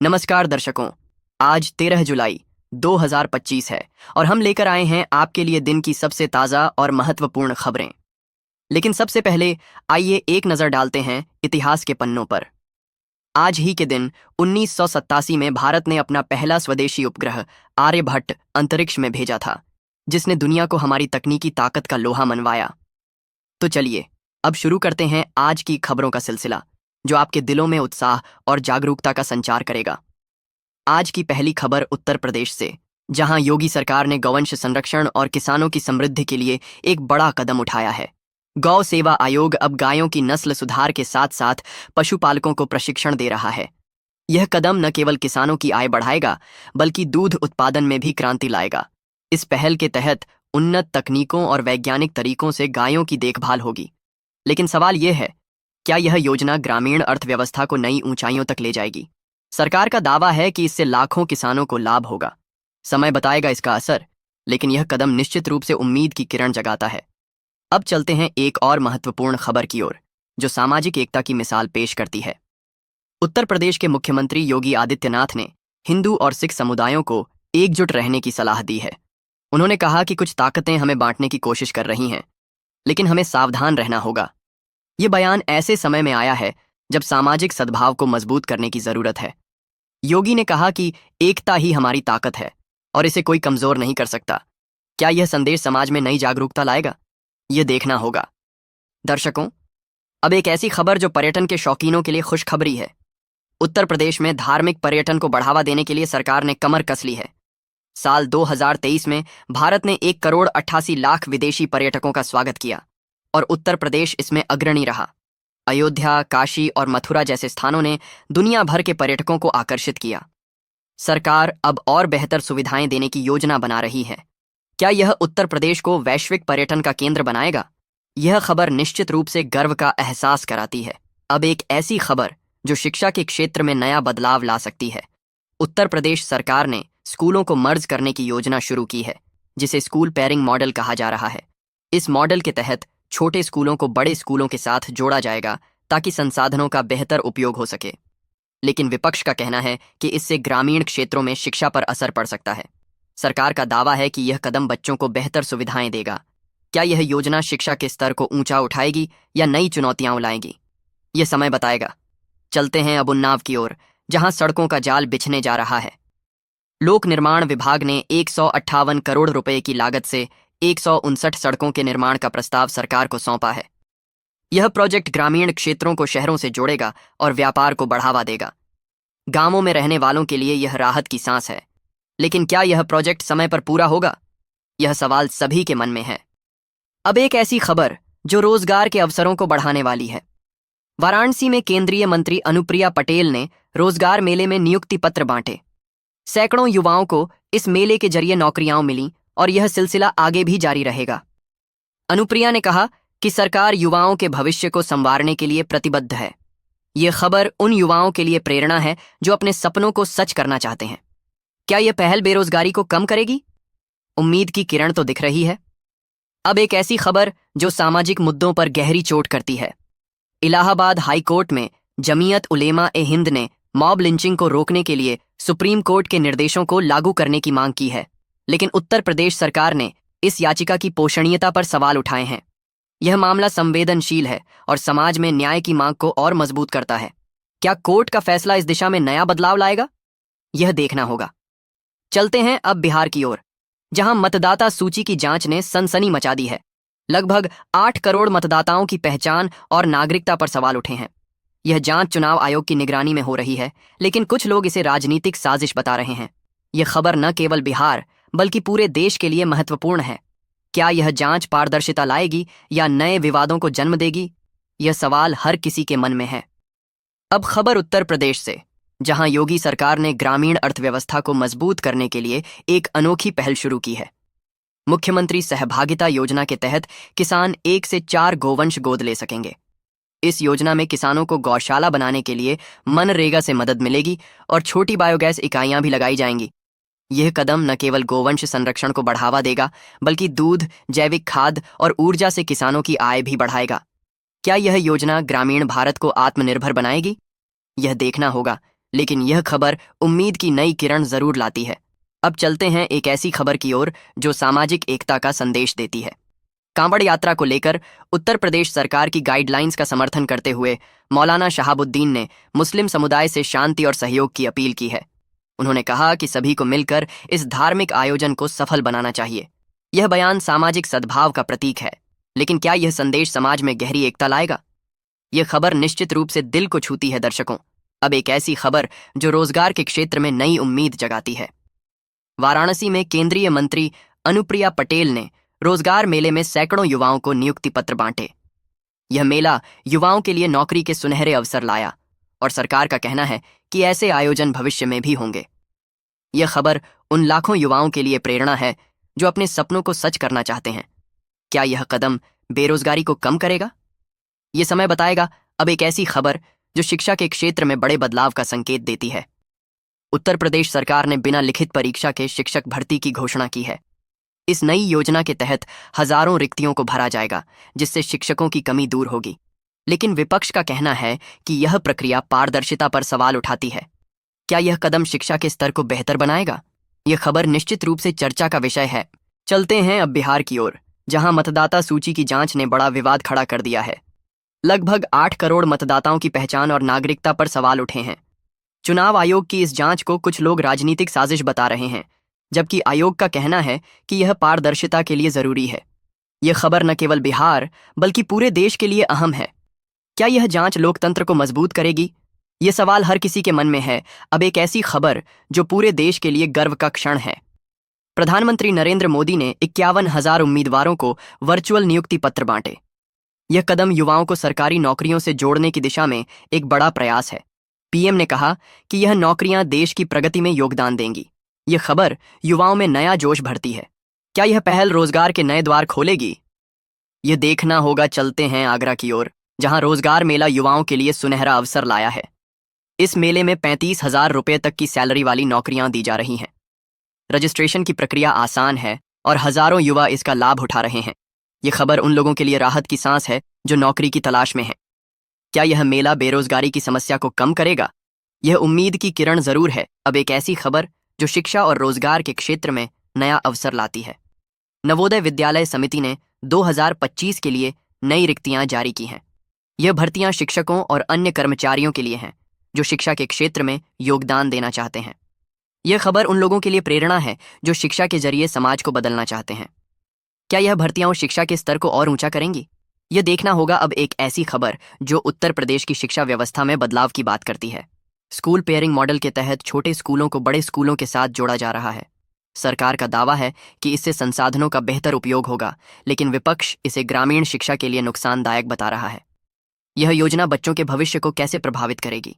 नमस्कार दर्शकों। आज 13 जुलाई 2025 है और हम लेकर आए हैं आपके लिए दिन की सबसे ताज़ा और महत्वपूर्ण खबरें। लेकिन सबसे पहले आइए एक नज़र डालते हैं इतिहास के पन्नों पर। आज ही के दिन 1987 में भारत ने अपना पहला स्वदेशी उपग्रह आर्यभट्ट अंतरिक्ष में भेजा था, जिसने दुनिया को हमारी तकनीकी ताकत का लोहा मनवाया। तो चलिए अब शुरू करते हैं आज की खबरों का सिलसिला, जो आपके दिलों में उत्साह और जागरूकता का संचार करेगा। आज की पहली खबर उत्तर प्रदेश से, जहां योगी सरकार ने गौवंश संरक्षण और किसानों की समृद्धि के लिए एक बड़ा कदम उठाया है। गौ सेवा आयोग अब गायों की नस्ल सुधार के साथ साथ पशुपालकों को प्रशिक्षण दे रहा है। यह कदम न केवल किसानों की आय बढ़ाएगा, बल्कि दूध उत्पादन में भी क्रांति लाएगा। इस पहल के तहत उन्नत तकनीकों और वैज्ञानिक तरीकों से गायों की देखभाल होगी। लेकिन सवाल यह है, क्या यह योजना ग्रामीण अर्थव्यवस्था को नई ऊंचाइयों तक ले जाएगी? सरकार का दावा है कि इससे लाखों किसानों को लाभ होगा। समय बताएगा इसका असर, लेकिन यह कदम निश्चित रूप से उम्मीद की किरण जगाता है। अब चलते हैं एक और महत्वपूर्ण खबर की ओर, जो सामाजिक एकता की मिसाल पेश करती है। उत्तर प्रदेश के मुख्यमंत्री योगी आदित्यनाथ ने हिंदू और सिख समुदायों को एकजुट रहने की सलाह दी है। उन्होंने कहा कि कुछ ताकतें हमें बांटने की कोशिश कर रही हैं, लेकिन हमें सावधान रहना होगा। ये बयान ऐसे समय में आया है जब सामाजिक सद्भाव को मजबूत करने की जरूरत है। योगी ने कहा कि एकता ही हमारी ताकत है और इसे कोई कमजोर नहीं कर सकता। क्या यह संदेश समाज में नई जागरूकता लाएगा? यह देखना होगा। दर्शकों, अब एक ऐसी खबर जो पर्यटन के शौकीनों के लिए खुशखबरी है। उत्तर प्रदेश में धार्मिक पर्यटन को बढ़ावा देने के लिए सरकार ने कमर कस ली है। साल 2023 में भारत ने 1,88,00,000 विदेशी पर्यटकों का स्वागत किया और उत्तर प्रदेश इसमें अग्रणी रहा। अयोध्या, काशी और मथुरा जैसे स्थानों ने दुनिया भर के पर्यटकों को आकर्षित किया। सरकार अब और बेहतर सुविधाएं देने की योजना बना रही है। क्या यह उत्तर प्रदेश को वैश्विक पर्यटन का केंद्र बनाएगा? यह खबर निश्चित रूप से गर्व का एहसास कराती है। अब एक ऐसी खबर जो शिक्षा के क्षेत्र में नया बदलाव ला सकती है। उत्तर प्रदेश सरकार ने स्कूलों को मर्ज करने की योजना शुरू की है, जिसे स्कूल पेयरिंग मॉडल कहा जा रहा है। इस मॉडल के तहत छोटे स्कूलों को बड़े स्कूलों के साथ जोड़ा जाएगा, ताकि संसाधनों का बेहतर उपयोग हो सके। लेकिन विपक्ष का कहना है कि इससे ग्रामीण क्षेत्रों में शिक्षा पर असर पड़ सकता है। सरकार का दावा है कि यह कदम बच्चों को बेहतर सुविधाएं देगा। क्या यह योजना शिक्षा के स्तर को ऊंचा उठाएगी या नई चुनौतियां लाएगी? यह समय बताएगा। चलते हैं अब उन्नाव की ओर, जहां सड़कों का जाल बिछने जा रहा है। लोक निर्माण विभाग ने 158 करोड़ रुपए की लागत से 159 सड़कों के निर्माण का प्रस्ताव सरकार को सौंपा है। यह प्रोजेक्ट ग्रामीण क्षेत्रों को शहरों से जोड़ेगा और व्यापार को बढ़ावा देगा। गांवों में रहने वालों के लिए यह राहत की सांस है। लेकिन क्या यह प्रोजेक्ट समय पर पूरा होगा? यह सवाल सभी के मन में है। अब एक ऐसी खबर जो रोजगार के अवसरों को बढ़ाने वाली है। वाराणसी में केंद्रीय मंत्री अनुप्रिया पटेल ने रोजगार मेले में नियुक्ति पत्र बांटे। सैकड़ों युवाओं को इस मेले के जरिए नौकरियां मिलीं और यह सिलसिला आगे भी जारी रहेगा। अनुप्रिया ने कहा कि सरकार युवाओं के भविष्य को संवारने के लिए प्रतिबद्ध है। यह खबर उन युवाओं के लिए प्रेरणा है जो अपने सपनों को सच करना चाहते हैं। क्या यह पहल बेरोजगारी को कम करेगी? उम्मीद की किरण तो दिख रही है। अब एक ऐसी खबर जो सामाजिक मुद्दों पर गहरी चोट करती है। इलाहाबाद हाई कोर्ट में जमीयत उलेमा ए हिंद ने मॉब लिंचिंग को रोकने के लिए सुप्रीम कोर्ट के निर्देशों को लागू करने की मांग की है। लेकिन उत्तर प्रदेश सरकार ने इस याचिका की पोषणीयता पर सवाल उठाए हैं। यह मामला संवेदनशील है और समाज में न्याय की मांग को और मजबूत करता है। क्या कोर्ट का फैसला इस दिशा में नया बदलाव लाएगा? यह देखना होगा। चलते हैं अब बिहार की ओर, जहां मतदाता सूची की जांच ने सनसनी मचा दी है। लगभग 8 करोड़ मतदाताओं की पहचान और नागरिकता पर सवाल उठे हैं। यह जांच चुनाव आयोग की निगरानी में हो रही है, लेकिन कुछ लोग इसे राजनीतिक साजिश बता रहे हैं। यह खबर न केवल बिहार बल्कि पूरे देश के लिए महत्वपूर्ण है। क्या यह जांच पारदर्शिता लाएगी या नए विवादों को जन्म देगी? यह सवाल हर किसी के मन में है। अब खबर उत्तर प्रदेश से, जहां योगी सरकार ने ग्रामीण अर्थव्यवस्था को मजबूत करने के लिए एक अनोखी पहल शुरू की है। मुख्यमंत्री सहभागिता योजना के तहत किसान 1 से 4 गोवंश गोद ले सकेंगे। इस योजना में किसानों को गौशाला बनाने के लिए मनरेगा से मदद मिलेगी और छोटी बायोगैस इकाइयां भी लगाई जाएंगी। यह कदम न केवल गोवंश संरक्षण को बढ़ावा देगा, बल्कि दूध, जैविक खाद और ऊर्जा से किसानों की आय भी बढ़ाएगा। क्या यह योजना ग्रामीण भारत को आत्मनिर्भर बनाएगी? यह देखना होगा। लेकिन यह खबर उम्मीद की नई किरण जरूर लाती है। अब चलते हैं एक ऐसी खबर की ओर जो सामाजिक एकता का संदेश देती है। कांवड़ यात्रा को लेकर उत्तर प्रदेश सरकार की गाइडलाइंस का समर्थन करते हुए मौलाना शहाबुद्दीन ने मुस्लिम समुदाय से शांति और सहयोग की अपील की है। उन्होंने कहा कि सभी को मिलकर इस धार्मिक आयोजन को सफल बनाना चाहिए। यह बयान सामाजिक सद्भाव का प्रतीक है, लेकिन क्या यह संदेश समाज में गहरी एकता लाएगा? यह खबर निश्चित रूप से दिल को छूती है दर्शकों। अब एक ऐसी खबर जो रोजगार के क्षेत्र में नई उम्मीद जगाती है। वाराणसी में केंद्रीय मंत्री अनुप्रिया पटेल ने रोजगार मेले में सैकड़ों युवाओं को नियुक्ति पत्र बांटे। यह मेला युवाओं के लिए नौकरी के सुनहरे अवसर लाया और सरकार का कहना है कि ऐसे आयोजन भविष्य में भी होंगे। यह खबर उन लाखों युवाओं के लिए प्रेरणा है जो अपने सपनों को सच करना चाहते हैं। क्या यह कदम बेरोजगारी को कम करेगा? यह समय बताएगा। अब एक ऐसी खबर जो शिक्षा के क्षेत्र में बड़े बदलाव का संकेत देती है। उत्तर प्रदेश सरकार ने बिना लिखित परीक्षा के शिक्षक भर्ती की घोषणा की है। इस नई योजना के तहत हजारों रिक्तियों को भरा जाएगा, जिससे शिक्षकों की कमी दूर होगी। लेकिन विपक्ष का कहना है कि यह प्रक्रिया पारदर्शिता पर सवाल उठाती है। क्या यह कदम शिक्षा के स्तर को बेहतर बनाएगा? यह खबर निश्चित रूप से चर्चा का विषय है। चलते हैं अब बिहार की ओर, जहां मतदाता सूची की जांच ने बड़ा विवाद खड़ा कर दिया है। लगभग 8 करोड़ मतदाताओं की पहचान और नागरिकता पर सवाल उठे हैं। चुनाव आयोग की इस जांच को कुछ लोग राजनीतिक साजिश बता रहे हैं, जबकि आयोग का कहना है कि यह पारदर्शिता के लिए जरूरी है। यह खबर न केवल बिहार बल्कि पूरे देश के लिए अहम है। क्या यह जांच लोकतंत्र को मजबूत करेगी? यह सवाल हर किसी के मन में है। अब एक ऐसी खबर जो पूरे देश के लिए गर्व का क्षण है। प्रधानमंत्री नरेंद्र मोदी ने 51,000 उम्मीदवारों को वर्चुअल नियुक्ति पत्र बांटे। यह कदम युवाओं को सरकारी नौकरियों से जोड़ने की दिशा में एक बड़ा प्रयास है। पीएम ने कहा कि यह नौकरियां देश की प्रगति में योगदान देंगी। यह खबर युवाओं में नया जोश भरती है। क्या यह पहल रोजगार के नए द्वार खोलेगी? यह देखना होगा। चलते हैं आगरा की ओर, जहां रोजगार मेला युवाओं के लिए सुनहरा अवसर लाया है। इस मेले में 35,000 रुपये तक की सैलरी वाली नौकरियां दी जा रही हैं। रजिस्ट्रेशन की प्रक्रिया आसान है और हजारों युवा इसका लाभ उठा रहे हैं। यह खबर उन लोगों के लिए राहत की सांस है जो नौकरी की तलाश में हैं। क्या यह मेला बेरोजगारी की समस्या को कम करेगा? यह उम्मीद की किरण जरूर है। अब एक ऐसी खबर जो शिक्षा और रोजगार के क्षेत्र में नया अवसर लाती है। नवोदय विद्यालय समिति ने 2025 के लिए नई रिक्तियां जारी की हैं। यह भर्तियां शिक्षकों और अन्य कर्मचारियों के लिए हैं जो शिक्षा के क्षेत्र में योगदान देना चाहते हैं। यह खबर उन लोगों के लिए प्रेरणा है जो शिक्षा के जरिए समाज को बदलना चाहते हैं। क्या यह भर्तियां शिक्षा के स्तर को और ऊंचा करेंगी? यह देखना होगा। अब एक ऐसी खबर जो उत्तर प्रदेश की शिक्षा व्यवस्था में बदलाव की बात करती है। स्कूल पेयरिंग मॉडल के तहत छोटे स्कूलों को बड़े स्कूलों के साथ जोड़ा जा रहा है। सरकार का दावा है कि इससे संसाधनों का बेहतर उपयोग होगा, लेकिन विपक्ष इसे ग्रामीण शिक्षा के लिए नुकसानदायक बता रहा है। यह योजना बच्चों के भविष्य को कैसे प्रभावित करेगी?